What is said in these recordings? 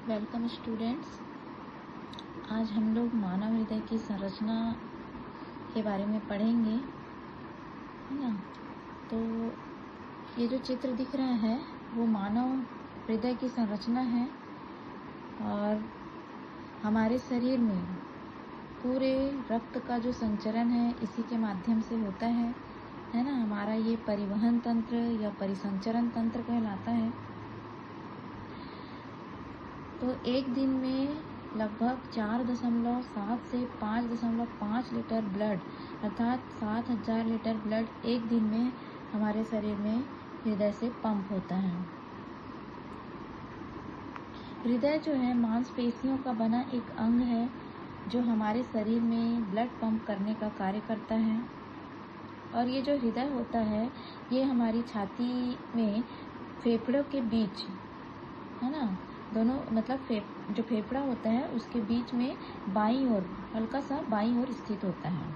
Welcome students. आज हम लोग मानव हृदय की संरचना के बारे में पढ़ेंगे, है ना। तो ये जो चित्र दिख रहा है वो मानव हृदय की संरचना है और हमारे शरीर में पूरे रक्त का जो संचरण है इसी के माध्यम से होता है ना। हमारा ये परिवहन तंत्र या परिसंचरण तंत्र कहलाता है। तो एक दिन में लगभग 4.7 से 5.5 लीटर ब्लड अर्थात 7,000 लीटर ब्लड एक दिन में हमारे शरीर में हृदय से पंप होता है। हृदय जो है मांसपेशियों का बना एक अंग है जो हमारे शरीर में ब्लड पंप करने का कार्य करता है। और ये जो हृदय होता है ये हमारी छाती में फेफड़ों के बीच, है ना, दोनों मतलब जो फेफड़ा होता है उसके बीच में बाईं ओर, हल्का सा बाईं ओर स्थित होता है।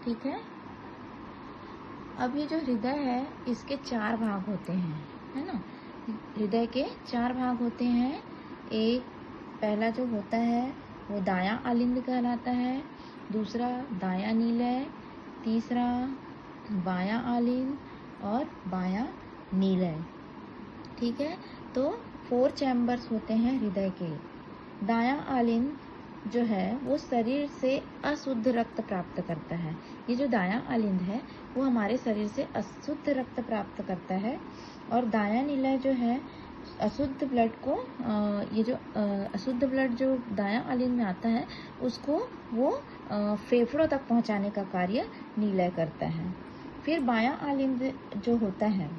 ठीक है। अब ये जो हृदय है इसके 4 भाग होते हैं, है ना। हृदय के 4 भाग होते हैं। एक पहला जो होता है वो दायां आलिंद कहलाता है, दूसरा दायां नीलय, तीसरा बायां आलिंद और बायां नीलय। ठीक है। तो 4 चैम्बर्स होते हैं हृदय के। दायां आलिंद जो है वो शरीर से अशुद्ध रक्त प्राप्त करता है। ये जो दायां आलिंद है वो हमारे शरीर से अशुद्ध रक्त प्राप्त करता है। और दायां नीलय जो है अशुद्ध ब्लड को ये जो अशुद्ध ब्लड जो दायां आलिंद में आता है उसको वो फेफड़ों तक पहुंचाने का कार्य नीलय करता है। फिर बायां आलिंद जो होता है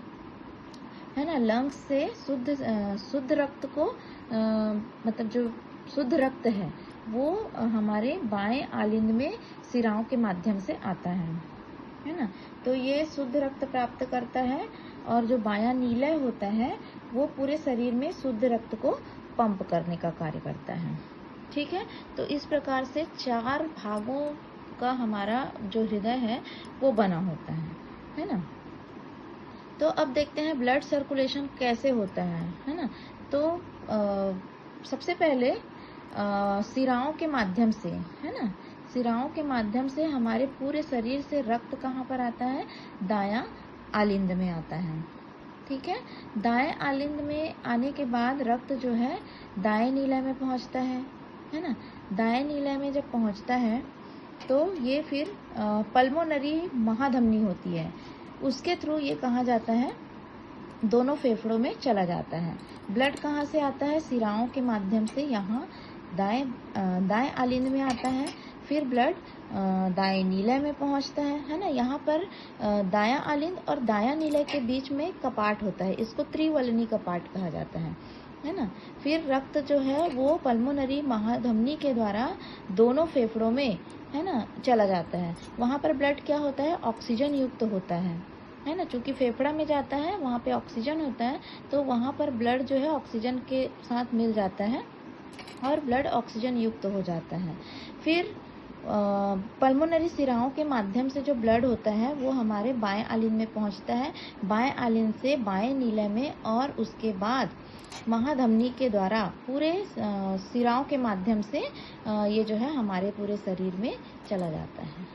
ना, लंग्स से शुद्ध रक्त को मतलब जो शुद्ध रक्त है वो हमारे बाएं आलिंद में शिराओं के माध्यम से आता है ना। तो ये शुद्ध रक्त प्राप्त करता है। और जो बायां नीलय होता है वो पूरे शरीर में शुद्ध रक्त को पंप करने का कार्य करता है। ठीक है। तो इस प्रकार से 4 भागों का हमारा जो हृदय है वो बना होता है ना। तो अब देखते हैं ब्लड सर्कुलेशन कैसे होता है ना। तो सबसे पहले शिराओं के माध्यम से, है ना, शिराओं के माध्यम से हमारे पूरे शरीर से रक्त कहाँ पर आता है, दायां आलिंद में आता है। ठीक है। दाएं आलिंद में आने के बाद रक्त जो है दाएं नीलय में पहुंचता है ना। दाएं नीलय में जब पहुंचता है तो ये फिर पल्मोनरी महाधमनी होती है, उसके थ्रू ये कहाँ जाता है, दोनों फेफड़ों में चला जाता है। ब्लड कहाँ से आता है, शिराओं के माध्यम से यहाँ दाएं आलिंद में आता है। फिर ब्लड दाएं नीलय में पहुँचता है ना। यहाँ पर दायां आलिंद और दायां नीलय के बीच में कपाट होता है, इसको त्रिवलनी कपाट कहा जाता है ना। फिर रक्त जो है वो पल्मोनरी महाधमनी के द्वारा दोनों फेफड़ों में, है ना, चला जाता है। वहाँ पर ब्लड क्या होता है, ऑक्सीजन युक्त होता है ना। चूंकि फेफड़ा में जाता है वहाँ पे ऑक्सीजन होता है तो वहाँ पर ब्लड जो है ऑक्सीजन के साथ मिल जाता है और ब्लड ऑक्सीजन युक्त हो जाता है। फिर पल्मोनरी शिराओं के माध्यम से जो ब्लड होता है वो हमारे बाएं आलिंद में पहुंचता है, बाएं आलिंद से बाएं नीलय में, और उसके बाद महाधमनी के द्वारा पूरे शिराओं के माध्यम से ये जो है हमारे पूरे शरीर में चला जाता है।